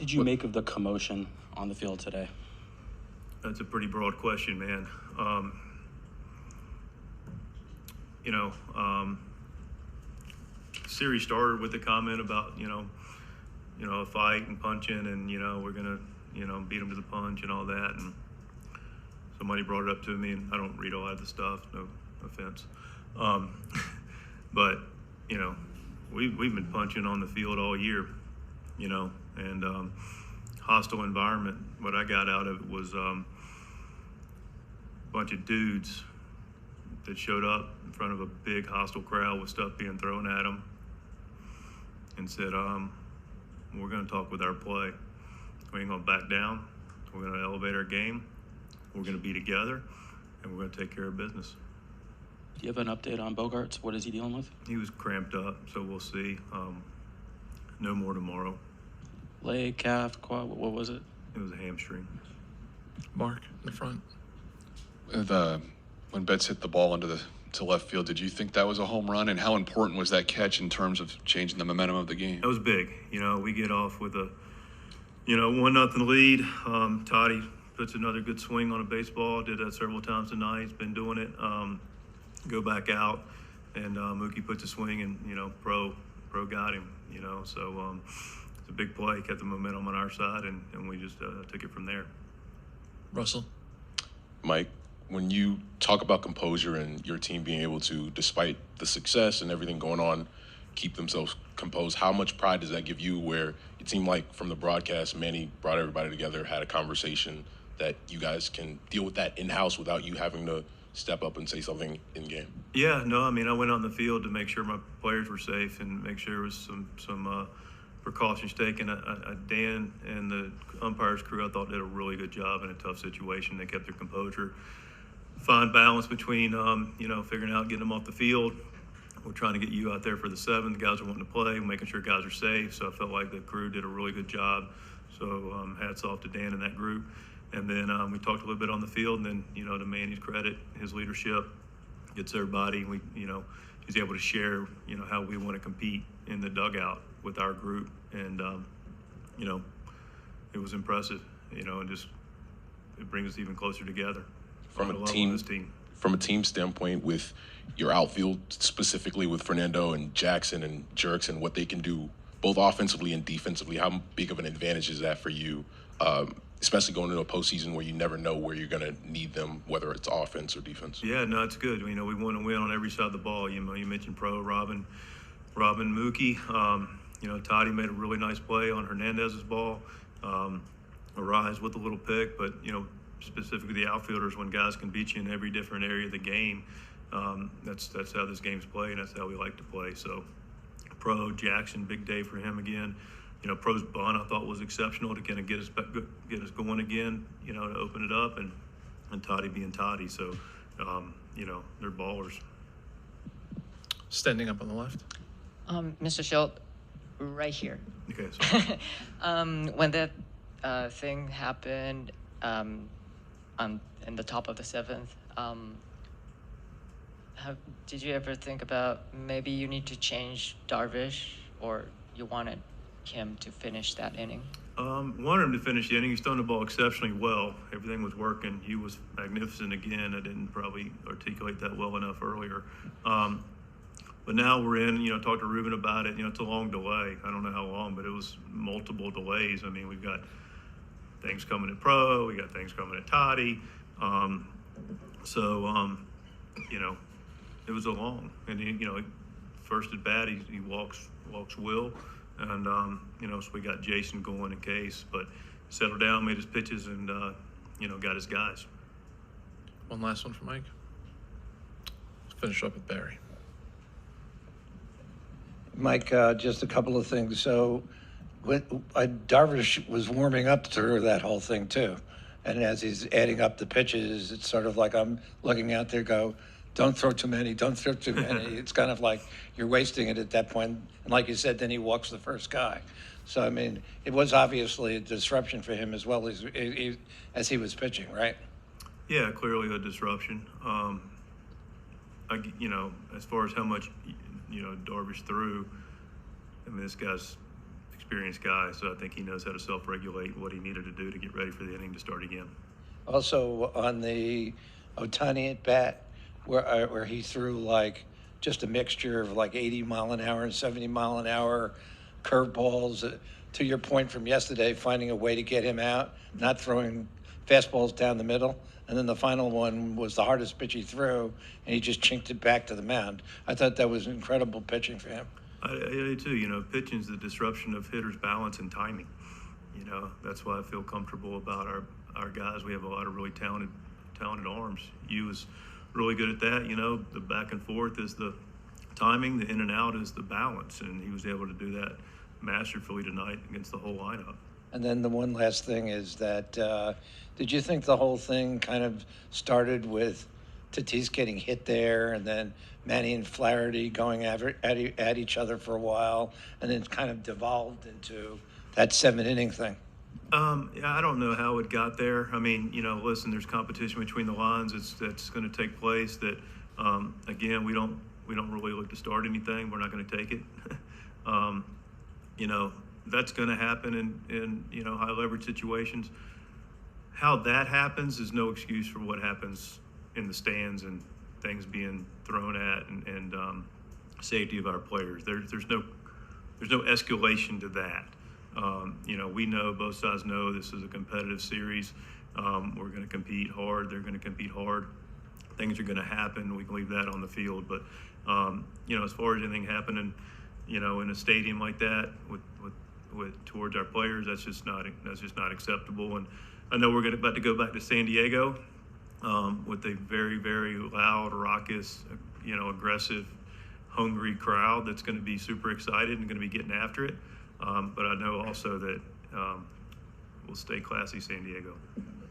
did you make of the commotion on the field today? That's a pretty broad question, man. Series started with a comment about, a fight and punching and, we're going to, beat them to the punch and all that. And somebody brought it up to me, and I don't read a lot of the stuff, no offense. But, we've been punching on the field all year, and hostile environment. What I got out of it was a bunch of dudes that showed up in front of a big hostile crowd with stuff being thrown at them and said, we're going to talk with our play. We ain't going to back down. We're going to elevate our game. We're going to be together, and we're going to take care of business. Do you have an update on Bogarts? What is he dealing with? He was cramped up, so we'll see. No more tomorrow. Leg, calf, quad, what was it? It was a hamstring. Mark, in the front. When Betts hit the ball to left field, did you think that was a home run? And how important was that catch in terms of changing the momentum of the game? That was big. We get off with a, 1-0 lead. Toddy puts another good swing on a baseball. Did that several times tonight. He's been doing it. Go back out, and Mookie puts a swing, and, Pro got him, So it's a big play. Kept the momentum on our side, and we just took it from there. Russell? Mike, when you talk about composure and your team being able to, despite the success and everything going on, keep themselves composed, how much pride does that give you, where it seemed like from the broadcast, Manny brought everybody together, had a conversation, that you guys can deal with that in-house without you having to step up and say something in-game? Yeah, no, I went on the field to make sure my players were safe and make sure there was some precautions taken. Dan and the umpires crew, I thought, did a really good job in a tough situation. They kept their composure. Fine balance between, figuring out getting them off the field. We're trying to get you out there for the 7th. The guys are wanting to play, making sure guys are safe. So I felt like the crew did a really good job. So hats off to Dan and that group. And then we talked a little bit on the field, and then, to Manny's credit, his leadership gets everybody. We, he's able to share, how we want to compete in the dugout with our group. And, it was impressive, and just it brings us even closer together. From a team standpoint, with your outfield, specifically with Fernando and Jackson and Jerks and what they can do both offensively and defensively, how big of an advantage is that for you, especially going into a postseason where you never know where you're going to need them, whether it's offense or defense? Yeah, no, it's good. We want to win on every side of the ball. You mentioned Robin, Mookie. Toddy made a really nice play on Hernandez's ball. Arise with a little pick, but, specifically the outfielders, when guys can beat you in every different area of the game, that's how this game's played, and that's how we like to play. So Pro, Jackson, big day for him again. Pro's bunt I thought was exceptional to kind of get us going again, to open it up, and Toddy being Toddy. So, they're ballers. Standing up on the left. Mr. Shildt, right here. Okay, sorry. When that thing happened in the top of the 7th, did you ever think about maybe you need to change Darvish, or you wanted him to finish that inning? Wanted him to finish the inning. He's thrown the ball exceptionally well. Everything was working. He was magnificent again. I didn't probably articulate that well enough earlier. But now we're in, talked to Ruben about it. It's a long delay. I don't know how long, but it was multiple delays. We've got things coming at Pro. We got things coming at Toddy. It was a long. And, first at bat, he walks Will. And, so we got Jason going in case. But settled down, made his pitches, and, got his guys. One last one for Mike. Let's finish up with Barry. Mike, just a couple of things. So Darvish was warming up through that whole thing too. And as he's adding up the pitches, it's sort of like I'm looking out there go, don't throw too many, don't throw too many. It's kind of like you're wasting it at that point. And like you said, then he walks the first guy. So, it was obviously a disruption for him as well as he was pitching, right? Yeah, clearly a disruption. As far as how much, Darvish threw, this guy's experienced guy, so I think he knows how to self-regulate what he needed to do to get ready for the inning to start again. Also on the Ohtani at bat, where he threw like just a mixture of like 80 mile an hour and 70 mile an hour curveballs. To your point from yesterday, finding a way to get him out, not throwing fastballs down the middle. And then the final one was the hardest pitch he threw, and he just chinked it back to the mound. I thought that was incredible pitching for him. I do too. You know, pitching is the disruption of hitters' balance and timing. You know, that's why I feel comfortable about our guys. We have a lot of really talented arms. You was really good at that. You know, the back and forth is the timing, the in and out is the balance, and he was able to do that masterfully tonight against the whole lineup. And then the one last thing is that, did you think the whole thing kind of started with Tatis getting hit there and then Manny and Flaherty going at each other for a while, and then kind of devolved into that 7-inning thing? Yeah, I don't know how it got there. I mean, you know, listen, there's competition between the lines that's going to take place. That again, we don't really look to start anything. We're not going to take it. You know, that's going to happen in you know, high leverage situations. How that happens is no excuse for what happens in the stands and things being thrown at and safety of our players. There's no escalation to that. You know, we know, both sides know this is a competitive series. We're going to compete hard. They're going to compete hard. Things are going to happen. We can leave that on the field. But, you know, as far as anything happening, you know, in a stadium like that with towards our players, that's just not acceptable. And I know we're about to go back to San Diego with a very, very loud, raucous, you know, aggressive, hungry crowd that's going to be super excited and going to be getting after it. But I know also that we'll stay classy, San Diego.